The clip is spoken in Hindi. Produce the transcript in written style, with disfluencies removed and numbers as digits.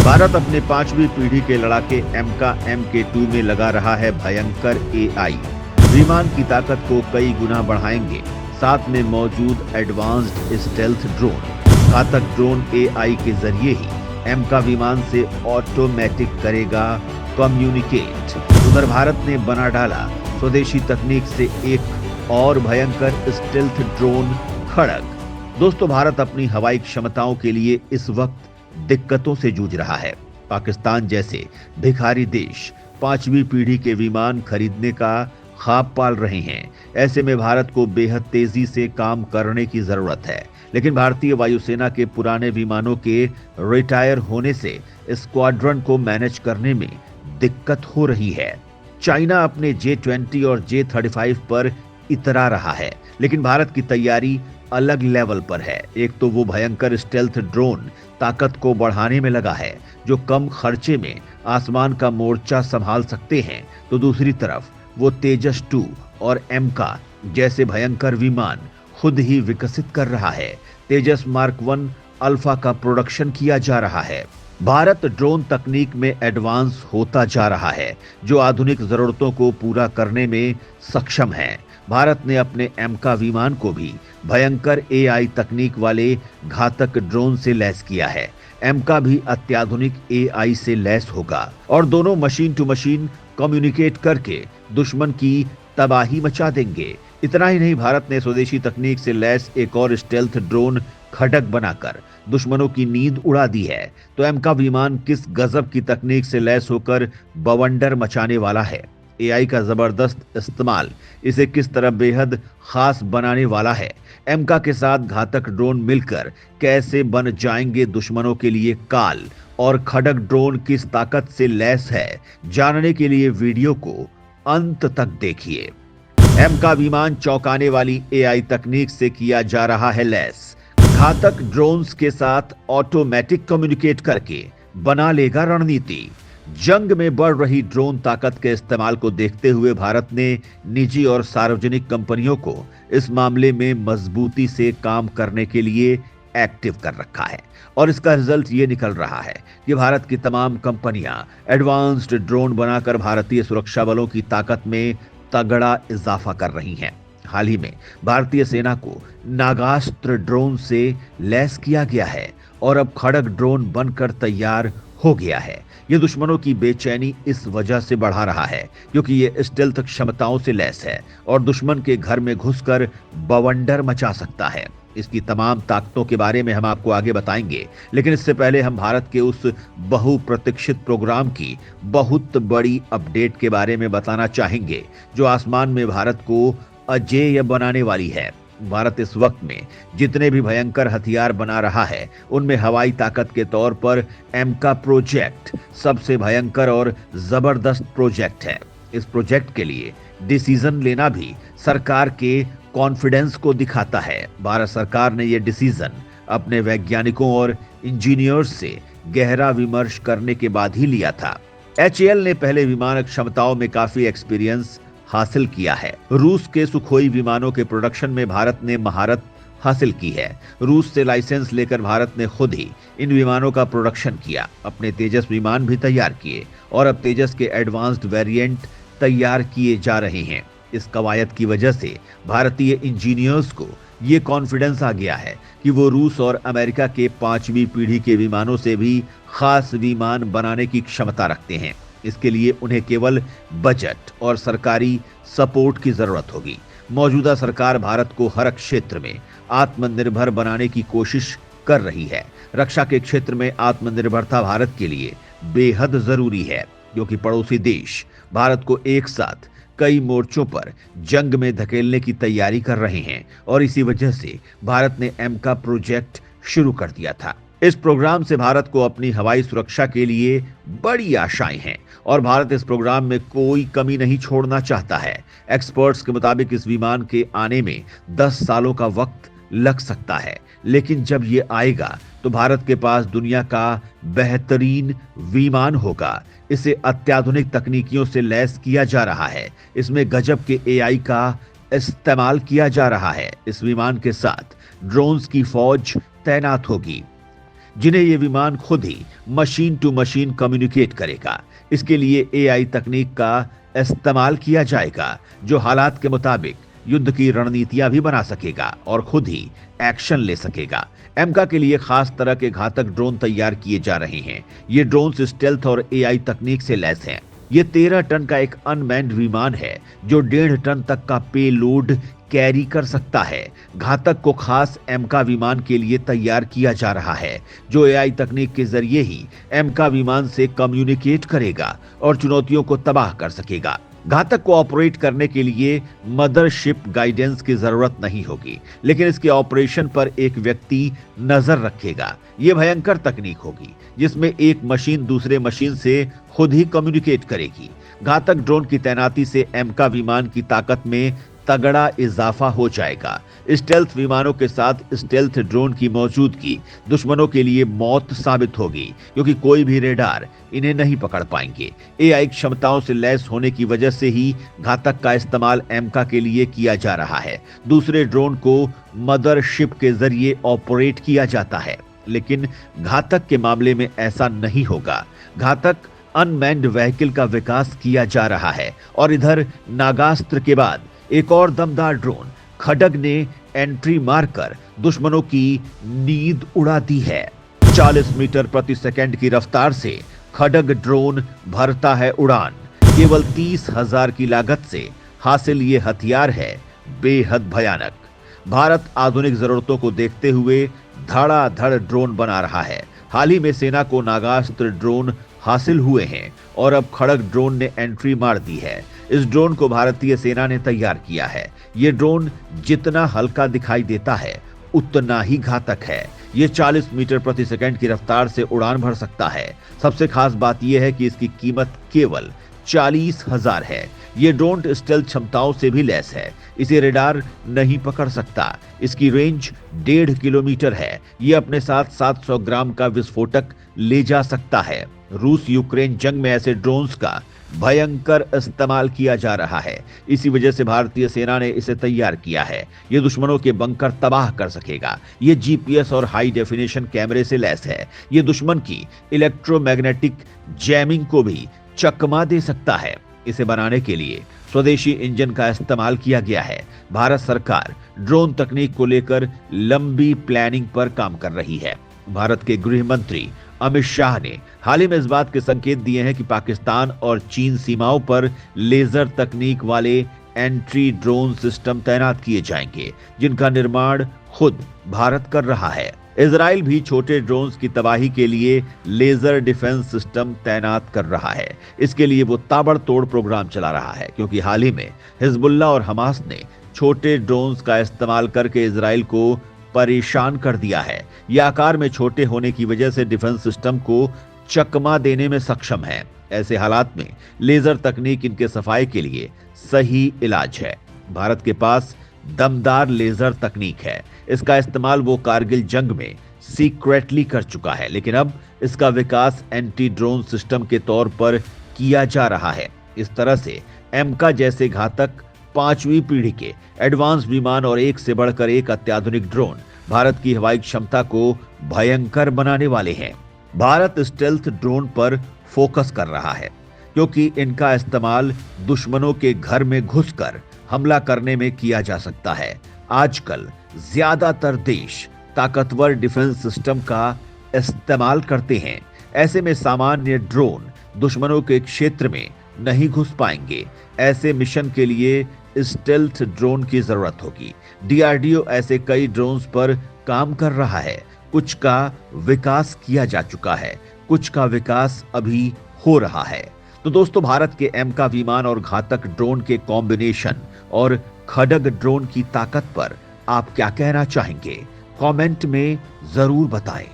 भारत अपने 5वीं पीढ़ी के लड़ाके MK-2 में लगा रहा है भयंकर AI। विमान की ताकत को कई गुना बढ़ाएंगे। साथ में मौजूद एडवांस्ड स्टेल्थ ड्रोन, घातक ड्रोन AI के जरिए ही MK विमान से ऑटोमेटिक करेगा कम्युनिकेट। उधर भारत ने बना डाला स्वदेशी तकनीक से एक और भयंकर स्टेल्थ ड्रोन खड़ग। दोस्तों, भारत अपनी हवाई क्षमताओं के लिए इस वक्त दिक्कतों से जूझ रहा है। पाकिस्तान जैसे भिखारी देश 5वीं पीढ़ी के विमान खरीदने का ख्वाब पाल रहे हैं। ऐसे में भारत को बेहद तेजी से काम करने की जरूरत है। लेकिन भारतीय वायुसेना के पुराने विमानों के रिटायर होने से स्क्वाड्रन को मैनेज करने में दिक्कत हो रही है। चाइना अपने J-20 और J-35 पर इतरा रहा है, लेकिन भारत की तैयारी अलग लेवल पर है। एक तो वो भयंकर स्टेल्थ ड्रोन ताकत को बढ़ाने में लगा है, जो कम खर्चे में आसमान का मोर्चा संभाल सकते हैं, तो दूसरी तरफ वो तेजस 2 और MK जैसे भयंकर विमान खुद ही विकसित कर रहा है। तेजस मार्क 1 अल्फा का प्रोडक्शन किया जा रहा है। भारत ड्रोन तकनीक में एडवांस होता जा रहा है, जो आधुनिक जरूरतों को पूरा करने में सक्षम है। भारत ने अपने MK विमान को भी भयंकर AI तकनीक वाले घातक ड्रोन से लैस किया है। MK भी अत्याधुनिक AI से लैस होगा और दोनों मशीन टू मशीन कम्युनिकेट करके दुश्मन की तबाही मचा देंगे। इतना ही नहीं, भारत ने स्वदेशी तकनीक से लैस एक और स्टेल्थ ड्रोन खड़ग बनाकर दुश्मनों की नींद उड़ा दी है। तो MK विमान किस गजब की तकनीक से लैस होकर बवंडर मचाने वाला है। AI का जबरदस्त इस्तेमाल इसे किस तरह बेहद खास बनाने वाला है। MK के साथ घातक ड्रोन मिलकर कैसे बन जाएंगे दुश्मनों के लिए काल, और खड़ग ड्रोन किस ताकत से लैस है, जानने के लिए वीडियो को अंत तक देखिए। MK विमान चौंकाने वाली AI तकनीक से किया जा रहा है लैस। घातक ड्रोन्स के साथ ऑटोमेटिक कम्युनिकेट करके बना लेगा रणनीति। जंग में बढ़ रही ड्रोन ताकत के इस्तेमाल को देखते हुए भारत ने निजी और सार्वजनिक कंपनियों को इस मामले में मजबूती से काम करने के लिए एक्टिव कर रखा है, और इसका रिजल्ट ये निकल रहा है कि भारत की तमाम कंपनियां एडवांस्ड ड्रोन बनाकर भारतीय सुरक्षा बलों की ताकत में तगड़ा इजाफा कर रही हैं। हाल ही में भारतीय सेना को नागास्त्र ड्रोन से लैस किया गया है और अब खड़ग ड्रोन बनकर तैयार हो गया है। ये दुश्मनों की बेचैनी इस वजह से बढ़ा रहा है क्योंकि ये स्टेल्थ क्षमताओं से लैस है और दुश्मन के घर में घुसकर बवंडर मचा सकता है। इसकी तमाम ताकतों के बारे में हम आपको आगे बताएंगे, लेकिन इससे पहले हम भारत के उस बहुप्रतीक्षित प्रोग्राम की बहुत बड़ी अपडेट के बारे में बताना चाहेंगे, जो आसमान में भारत को अजेय बनाने वाली है। भारत इस वक्त में जितने भी भयंकर हथियार बना रहा है, उनमें हवाई ताकत के तौर पर MK प्रोजेक्ट सबसे भयंकर और जबरदस्त प्रोजेक्ट है। इस प्रोजेक्ट के लिए डिसीजन लेना भी सरकार के कॉन्फिडेंस को दिखाता है। भारत सरकार ने यह डिसीजन अपने वैज्ञानिकों और इंजीनियर्स से गहरा विमर्श करने के बाद ही लिया था। HAL ने पहले विमान क्षमताओं में काफी एक्सपीरियंस हासिल किया है। रूस के सुखोई विमानों के प्रोडक्शन में भारत ने महारत हासिल की है। रूस से लाइसेंस लेकर भारत ने खुद ही इन विमानों का प्रोडक्शन किया, अपने तेजस विमान भी तैयार किए और अब तेजस के एडवांस्ड वेरिएंट तैयार किए जा रहे हैं। इस कवायद की वजह से भारतीय इंजीनियर्स को ये कॉन्फिडेंस आ गया है कि वो रूस और अमेरिका के 5वीं पीढ़ी के विमानों से भी खास विमान बनाने की क्षमता रखते हैं। इसके लिए उन्हें केवल बजट और सरकारी सपोर्ट की जरूरत होगी। मौजूदा सरकार भारत को हर क्षेत्र में आत्मनिर्भर बनाने की कोशिश कर रही है। रक्षा के क्षेत्र में आत्मनिर्भरता भारत के लिए बेहद जरूरी है, क्योंकि पड़ोसी देश भारत को एक साथ कई मोर्चों पर जंग में धकेलने की तैयारी कर रहे हैं, और इसी वजह से भारत ने MK प्रोजेक्ट शुरू कर दिया था। इस प्रोग्राम से भारत को अपनी हवाई सुरक्षा के लिए बड़ी आशाएं हैं और भारत इस प्रोग्राम में कोई कमी नहीं छोड़ना चाहता है। एक्सपर्ट्स के मुताबिक इस विमान के आने में 10 सालों का वक्त लग सकता है, लेकिन जब ये आएगा तो भारत के पास दुनिया का बेहतरीन विमान होगा। इसे अत्याधुनिक तकनीकियों से लैस किया जा रहा है। इसमें गजब के AI का इस्तेमाल किया जा रहा है। इस विमान के साथ ड्रोन्स की फौज तैनात होगी। जिन्हें ये विमान खुद ही मशीन टू मशीन कम्युनिकेट करेगा। इसके लिए एआई तकनीक का इस्तेमाल किया जाएगा, जो हालात के मुताबिक युद्ध की रणनीतियां भी बना सकेगा और खुद ही एक्शन ले सकेगा। एमका के लिए खास तरह के घातक ड्रोन तैयार किए जा रहे हैं। ये ड्रोन स्टेल्थ और एआई तकनीक से लैस हैं। ये 13 टन का एक अनमैन्ड विमान है जो 1.5 टन तक का पेलोड कैरी कर सकता है। घातक को खास एमका विमान के लिए तैयार किया जा रहा है, जो एआई तकनीक के जरिए ही एमका विमान से कम्युनिकेट करेगा और चुनौतियों को तबाह कर सकेगा। घातक को ऑपरेट करने के लिए मदरशिप गाइडेंस की जरूरत नहीं होगी, लेकिन इसके ऑपरेशन पर एक व्यक्ति नजर रखेगा। यह भयंकर तकनीक होगी जिसमें एक मशीन दूसरे मशीन से खुद ही कम्युनिकेट करेगी। घातक ड्रोन की तैनाती से एमका विमान की ताकत में तगड़ा इजाफा हो जाएगा। स्टेल्थ विमानों के साथ स्टेल्थ ड्रोन की मौजूदगी दुश्मनों के लिए मौत साबित होगी, क्योंकि कोई भी रेडार इन्हें नहीं पकड़ पाएंगे। एआई क्षमताओं से लैस होने की वजह से ही घातक का इस्तेमाल एमका के लिए किया जा रहा है। दूसरे ड्रोन को मदरशिप के जरिए ऑपरेट किया जाता है, लेकिन घातक के मामले में ऐसा नहीं होगा। घातक अनमैन्ड व्हीकल का विकास किया जा रहा है और इधर नागास्त्र के बाद एक और दमदार ड्रोन खड्ग ने एंट्री मारकर दुश्मनों की नींद उड़ा दी है। 40 मीटर प्रति सेकंड की रफ्तार से खड्ग ड्रोन भरता है उड़ान। केवल 30,000 की लागत से हासिल ये हथियार है बेहद भयानक। भारत आधुनिक जरूरतों को देखते हुए धड़ाधड़ ड्रोन बना रहा है। हाल ही में सेना को नागास्त्र ड्रोन हासिल हुए हैं और अब खड्ग ड्रोन ने एंट्री मार दी है। इस ड्रोन को भारतीय सेना ने तैयार किया है। ये ड्रोन जितना हल्का दिखाई देता है उतना ही घातक है। ये 40 मीटर प्रति सेकंड की रफ्तार से उड़ान भर सकता है। सबसे खास बात यह है कि इसकी कीमत केवल 40,000 है। ये ड्रोन स्टेल्थ क्षमताओं से भी लैस है। इसे रेडार नहीं पकड़ सकता। इसकी रेंज 1.5 किलोमीटर है। ये अपने साथ 700 ग्राम का विस्फोटक ले जा सकता है। रूस यूक्रेन जंग में ऐसे ड्रोन्स का भयंकर इस्तेमाल किया जा रहा है। इसी वजह से भारतीय सेना ने इसे तैयार किया है। ये दुश्मनों के बंकर तबाह कर सकेगा। ये जीपीएस और हाई डेफिनेशन कैमरे से लैस है। ये दुश्मन की इलेक्ट्रोमैग्नेटिक जैमिंग को भी चकमा दे सकता है। इसे बनाने के लिए स्वदेशी इंजन का इस्तेमाल किया गया है। भारत सरकार ड्रोन तकनीक को लेकर लंबी प्लानिंग पर काम कर रही है। भारत के गृह मंत्री अमित शाह ने हाल ही में इस बात के संकेत दिए हैं कि पाकिस्तान और चीन सीमाओं पर लेजर तकनीक वाले एंट्री ड्रोन सिस्टम तैनात किए जाएंगे, जिनका निर्माण खुद भारत कर रहा है। इजराइल भी छोटे ड्रोन्स की तबाही के लिए लेजर डिफेंस सिस्टम तैनात कर रहा है। इसके लिए वो ताबड़तोड़ प्रोग्राम चला रहा है, क्योंकि हाल ही में हिजबुल्लाह और हमास ने छोटे ड्रोन्स का इस्तेमाल करके इजराइल को परेशान कर दिया है। यह आकार में छोटे होने की वजह से डिफेंस सिस्टम को चकमा देने में सक्षम है। ऐसे हालात में लेजर तकनीक इनके सफाई के लिए सही इलाज है। भारत के पास दमदार लेजर तकनीक है। इसका इस्तेमाल वो कारगिल जंग में सीक्रेटली कर चुका है, लेकिन अब इसका विकास एंटी ड्रोन सिस्टम के तौर पर किया जा रहा है। इस तरह से एमका जैसे घातक 5वीं पीढ़ी के एडवांस विमान और एक से बढ़कर एक अत्याधुनिक ड्रोन भारत की हवाई क्षमता को भयंकर बनाने वाले हैं। भारत स्टेल्थ ड्रोन पर फोकस कर रहा है, क्योंकि इनका इस्तेमाल दुश्मनों के घर में घुसकर हमला करने में किया जा सकता है। आजकल ज्यादातर देश ताकतवर डिफेंस सिस्टम का इस्तेमाल करते हैं। ऐसे में सामान्य ड्रोन दुश्मनों के क्षेत्र में नहीं घुस पाएंगे। ऐसे मिशन के लिए स्टेल्थ ड्रोन की जरूरत होगी। डीआरडीओ ऐसे कई ड्रोन्स पर काम कर रहा है। कुछ का विकास किया जा चुका है, कुछ का विकास अभी हो रहा है। तो दोस्तों, भारत के एमका विमान और घातक ड्रोन के कॉम्बिनेशन और खड्ग ड्रोन की ताकत पर आप क्या कहना चाहेंगे? कमेंट में जरूर बताएं।